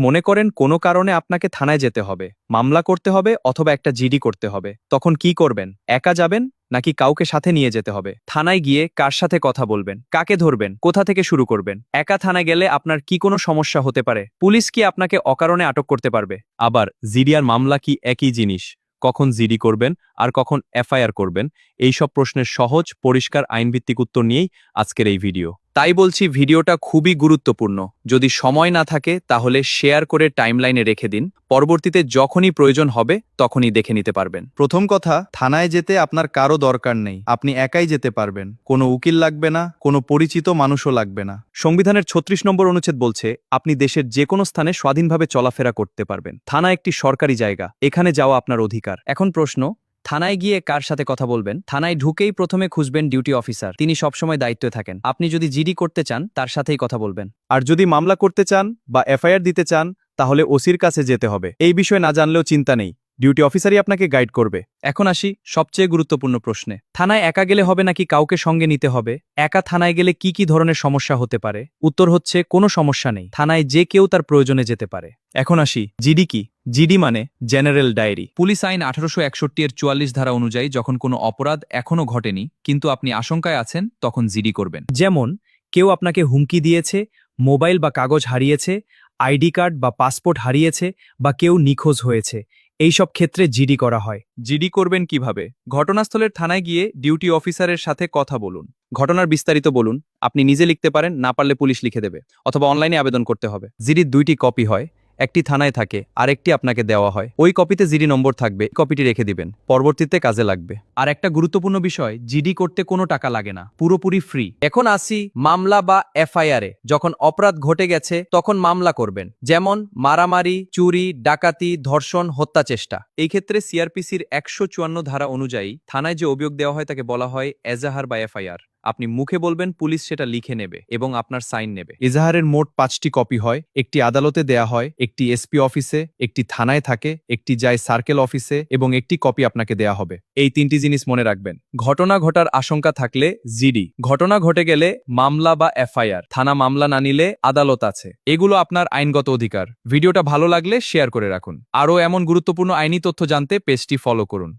মনে করেন কোনো কারণে আপনাকে থানায় যেতে হবে, মামলা করতে হবে অথবা একটা জিডি করতে হবে, তখন কি করবেন? একা যাবেন নাকি কাউকে সাথে নিয়ে যেতে হবে? থানায় গিয়ে কার সাথে কথা বলবেন? কাকে ধরবেন? কোথা থেকে শুরু করবেন? একা থানায় গেলে আপনার কি কোনো সমস্যা হতে পারে? পুলিশ কি আপনাকে অকারণে আটক করতে পারবে? আবার জিডি আর মামলা কি একই জিনিস? কখন জিডি করবেন আর কখন এফআইআর করবেন? এই সব প্রশ্নের সহজ পরিষ্কার আইনভিত্তিক উত্তর নিয়েই আজকের এই ভিডিও। তাই বলছি, ভিডিওটা খুবই গুরুত্বপূর্ণ। যদি সময় না থাকে তাহলে শেয়ার করে টাইমলাইনে রেখে দিন, পরবর্তীতে যখনই প্রয়োজন হবে তখনই দেখে নিতে পারবেন। প্রথম কথা, থানায় যেতে আপনার কারো দরকার নেই। আপনি একাই যেতে পারবেন। কোনো উকিল লাগবে না, কোনো পরিচিত মানুষও লাগবে না। সংবিধানের ৩৬ নম্বর অনুচ্ছেদ বলছে আপনি দেশের যে কোনো স্থানে স্বাধীনভাবে চলাফেরা করতে পারবেন। থানা একটি সরকারি জায়গা, এখানে যাওয়া আপনার অধিকার। এখন প্রশ্ন, থানায় গিয়ে কার সাথে কথা বলবেন? থানায় ঢুকেই প্রথমে খুঁজবেন ডিউটি অফিসার, তিনি সবসময় দায়িত্বে থাকেন। আপনি যদি জিডি করতে চান তার সাথেই কথা বলবেন। আর যদি মামলা করতে চান বা এফআইআর দিতে চান তাহলে ওসির কাছে যেতে হবে। এই বিষয়ে না জানলেও চিন্তা নেই, ডিউটি অফিসারই আপনাকে গাইড করবে। এখন আসি সবচেয়ে গুরুত্বপূর্ণ প্রশ্নে, থানায় একা গেলে হবে নাকি কাউকে সঙ্গে নিতে হবে? একা থানায় গেলে কি কি ধরনের সমস্যা হতে পারে? উত্তর হচ্ছে কোনো সমস্যা নেই, থানায় যে কেউ তার প্রয়োজনে যেতে পারে। এখন আসি, জিডি কি? জিডি মানে জেনারেল ডায়েরি। পুলিশ আইন 1861 এর 44 ধারা অনুযায়ী যখন কোনো অপরাধ এখনো ঘটেনি কিন্তু আপনি আশঙ্কায় আছেন, তখন জিডি করবেন। যেমন কেউ আপনাকে হুমকি দিয়েছে, মোবাইল বা কাগজ হারিয়েছে, আইডি কার্ড বা পাসপোর্ট হারিয়েছে, বা কেউ নিখোঁজ হয়েছে, এইসব ক্ষেত্রে জিডি করা হয়। জিডি করবেন কিভাবে? ঘটনাস্থলের থানায় গিয়ে ডিউটি অফিসারের সাথে কথা বলুন, ঘটনার বিস্তারিত বলুন। আপনি নিজে লিখতে পারেন, না পারলে পুলিশ লিখে দেবে, অথবা অনলাইনে আবেদন করতে হবে। জিডির 2টি কপি হয়, একটি থানায় থাকে আর একটি আপনাকে দেওয়া হয়। ওই কপিতে জিডি নম্বর থাকবে, কপিটি রেখে দিবেন, পরবর্তীতে কাজে লাগবে। আর একটা গুরুত্বপূর্ণ বিষয়, জিডি করতে কোনো টাকা লাগে না, পুরোপুরি ফ্রি। এখন আসি মামলা বা এফআইআরে। যখন অপরাধ ঘটে গেছে তখন মামলা করবেন, যেমন মারামারি, চুরি, ডাকাতি, ধর্ষণ, হত্যা চেষ্টা। এই ক্ষেত্রে সিআরপিসির 154 ধারা অনুযায়ী থানায় যে অভিযোগ দেওয়া হয় তাকে বলা হয় এজাহার বা এফআইআর। আপনি মুখে বলবেন, পুলিশ সেটা লিখে নেবে এবং আপনার সাইন নেবে। এজাহারের মোট 5টি কপি হয়, একটি আদালতে দেয়া হয়, একটি এসপি অফিসে, একটি থানায় থাকে, একটি যায় সার্কেল অফিসে এবং একটি কপি আপনাকে দেয়া হবে। এই 3টি জিনিস মনে রাখবেন। ঘটনা ঘটার আশঙ্কা থাকলে জিডি, ঘটনা ঘটে গেলে মামলা বা এফআইআর, থানা মামলা না নিলে আদালত আছে। এগুলো আপনার আইনগত অধিকার। ভিডিওটা ভালো লাগলে শেয়ার করে রাখুন। আরও এমন গুরুত্বপূর্ণ আইনি তথ্য জানতে পেজটি ফলো করুন।